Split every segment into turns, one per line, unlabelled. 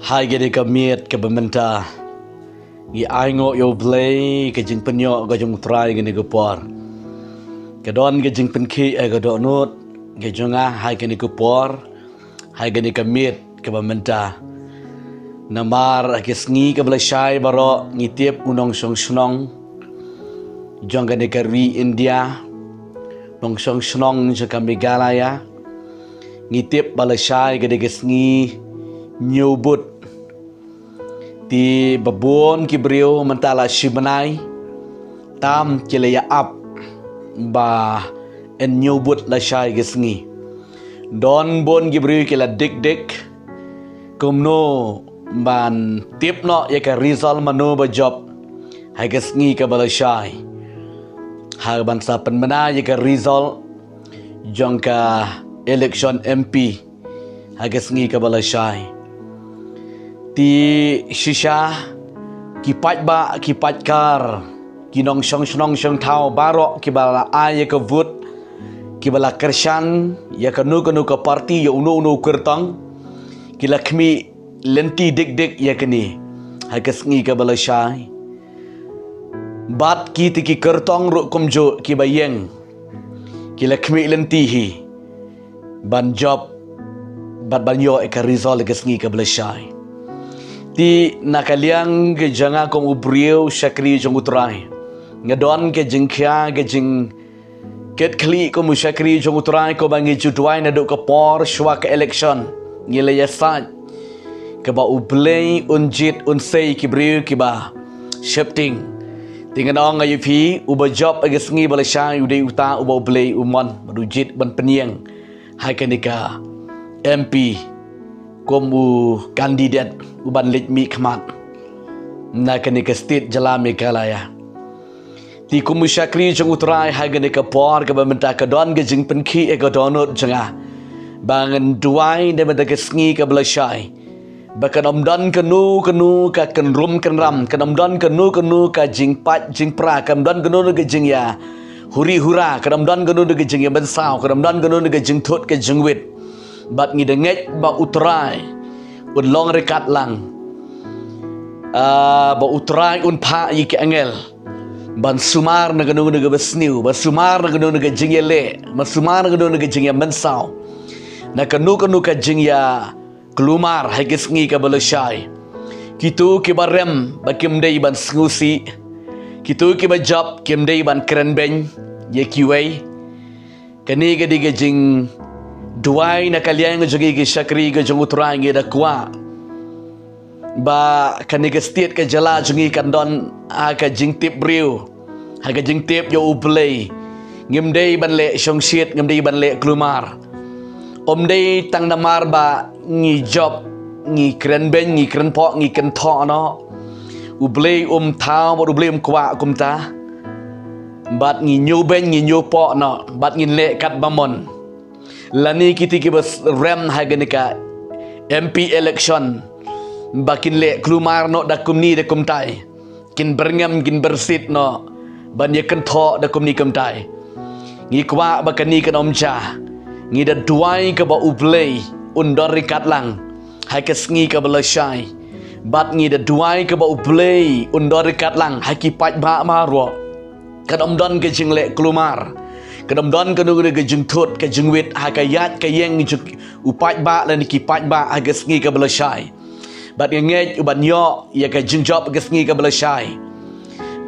Hai gede ka miet ka bementa gi aingo yo play ke jing penyo ga jung try gene go por ke don ge jing penki ga do not ge junga hai gene go por hai gene ka miet ka bementa namar ke sngi ka bla shai baro ngi tiep unong song snong jong gene ka ri India nong song snong je ka Meghalaya ngi tiep bala shai gede ge sngi nyubut ti babon kibriu mentala shibanai tam kilaya ap ba en nyubut la shai gesngi don bon kibriu kila dik kumno ban tipno ya ka result mano ba job hai gesngi ka bala shai ha ban sa penmana ya ka result jongka election MP ha gesngi ka bala shai ti shisha ki pat kar ki nong shong thao baro ki bala ay ka vote ki bala kershan ya ka nu ka parti ya unu kertang ki lakmi lenti dik ya kini ha kasngi ka bala shai bat ki ti ki kertong ru kumjo ki bayeng ki lakmi lenti hi ban job bat banyo ka result kasngi ka bala shai ti nakaliang ke janga kong ubriu syakri jong utrai ngadon ke jingkya ke jing ket kli ko musyakri jong utrai ko bangi judwai na do ke por shwa ke election ngile ya saj ke ba ublei unjit unsei kibriu ki ba shifting tinganong ayu phi uba job age sngi bala shai ude uta uba ublei umon badujit ban peniang hai kanika MP komu kandidat uban litmi khmat na kanika state jala Meghalaya ti komu syakri jong utrai ha kanika por ka bamenta ka don ge jing penki e ka donot janga bangan duai de meta ke sngi ka blashai bakan omdon kanu ka kan rum kan ram kan omdon kanu ka jing pat jing pra kan don kanu ke jing ya huri hura kan omdon kanu ke jing ya bensau kan omdon kanu ke jing thot ke jing wit bat ngi denget ba utrai un long rekat lang ba utrai un pha yi ke angel ban sumar na ganu na besniu ba sumar na ganu na jing le ma sumar na ganu na jing ya bensau na kanu ka jing ya kelumar hagis ngi ka balashai kitu ki barem ba kimdei ban sngusi kitu ki ba job kimdei ban keren ben ye kiwei kani ga diga jing duai na kalian jogi ki syakri ga jong utrai ngi da kwa ba kani ga state ka jala jongi kan don ka jing tip briu ha ga jing tip yo uplay ngimdei ban le shong shit ngimdei ban le kelumar omdei tang namar ba ngi job ngi kren ben ngi kren po ngi ken tho no ublei thao ba ublei kwa kumta bat ngi nyu ben ngi nyu po no bat ngi le kat bamon lani kiti ki bas rem haganika MP election bakin le kelumar no da kumni da kumtai kin berngam kin bersit no ban ye ken tho da kumni kumtai ngi kwa ba kani kan omcha ngi da duai ka ba ublei undor rikat lang hai ka sngi ka bala shai bat ngi da duai ka ba ublei undor rikat lang hai ki pat ba ma ro kadom don ke jingle kelumar kadom don ka nu ke jing thot ka jing wit ha ka yat ka yeng juk upat ba lan ki pat ba ha ka sngi ka bala shai bat nge uban yo ya ka jing job ka sngi ka bala shai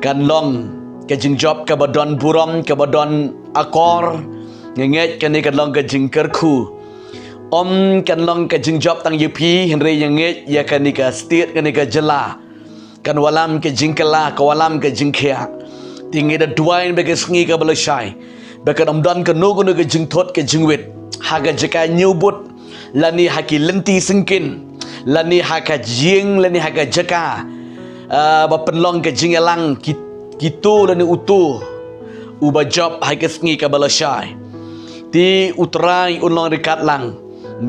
kan long ka jing job ka badon burom ka badon akor nge kan ni kan long ka jing kerku om kan long ka jing job tang yupi henry yang nge ya kan ni ka state kan ni ka jela kan walam ka jing kala ka walam ka jing khia tingi da duain be ka sngi ka bala shai bakan omdan ka nu ka jing thot ka jing wit haga jaka nyubut lani haki lenti singkin lani haka jing lani haka jaka ba penlong ka jing elang kitu lani utu uba job haka sngi ka bala shai ti utrai unlong rikat lang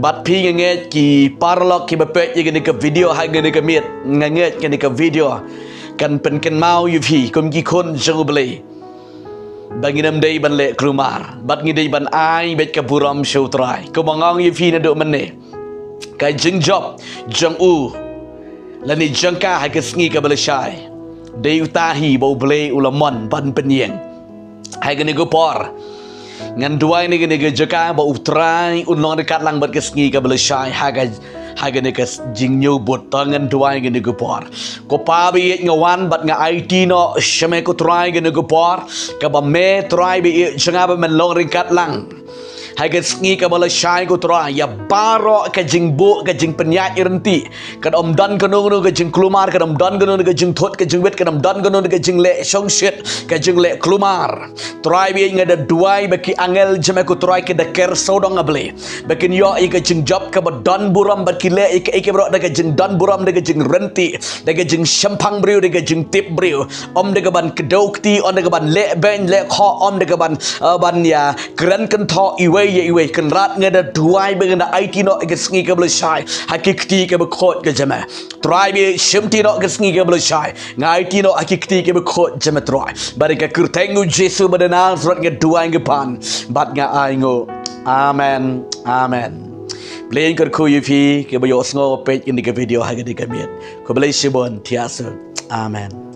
bat pi nge ki parlok ki bepek ye ka video ha ge ka miet nge ka video kan pen kan mau yu phi kom ki khon jong blei banginam day ban le krumar bat ngi day ban ai bet ka buram show try ko mangong yu phi na do man ne kai jing job jong u Lani jangka hai ke sengi ke belashai. Dei utahi bau blei ulamon ban penyeng. Hai ke negopor. Ngan dua ini ke jangka bau utrai unong dekat lang bat ke sengi ke belashai. Hai ke jingnyo bot tangan dua ini ke negopor. Ko pabi ngawan bat nga IT no shame ko try ke negopor. Ka ba me try bi jangka ba men long dekat lang. Hai ke sengi ke belashai ko try ya baro ke jingbo ke jing penyat irenti. Kad om dan kanung ke jing kelumar kad om dan kanung ke jing thot ke jing wet kad om dan kanung ke jing le song shit ke jing le kelumar. Try bi ngada duai baki angel jeme ko try ke deker sodong able. Bakin yo ke jing job ke dan buram baki le ke bro ke jing dan buram ke jing renti ke jing shampang briu ke jing tip briu. Om de ke ban kedokti on de ke ban le ben le kho om de ke ban ya keren kan tho iwe kan rat ngada duai be ngada IT no ke sengi ke belashai hakikti ke bekot ke jeme try bi shimti no ke sengi ke belashai ngai IT no hakikti ke bekot jeme try bari ke kurtengu Jesu badana surat ke duai ke pan bat nga aingo amen Plain ker ku yufi ke bayo sngo page ini ke video ha ke dikamiet ko belai sibon tiasu amen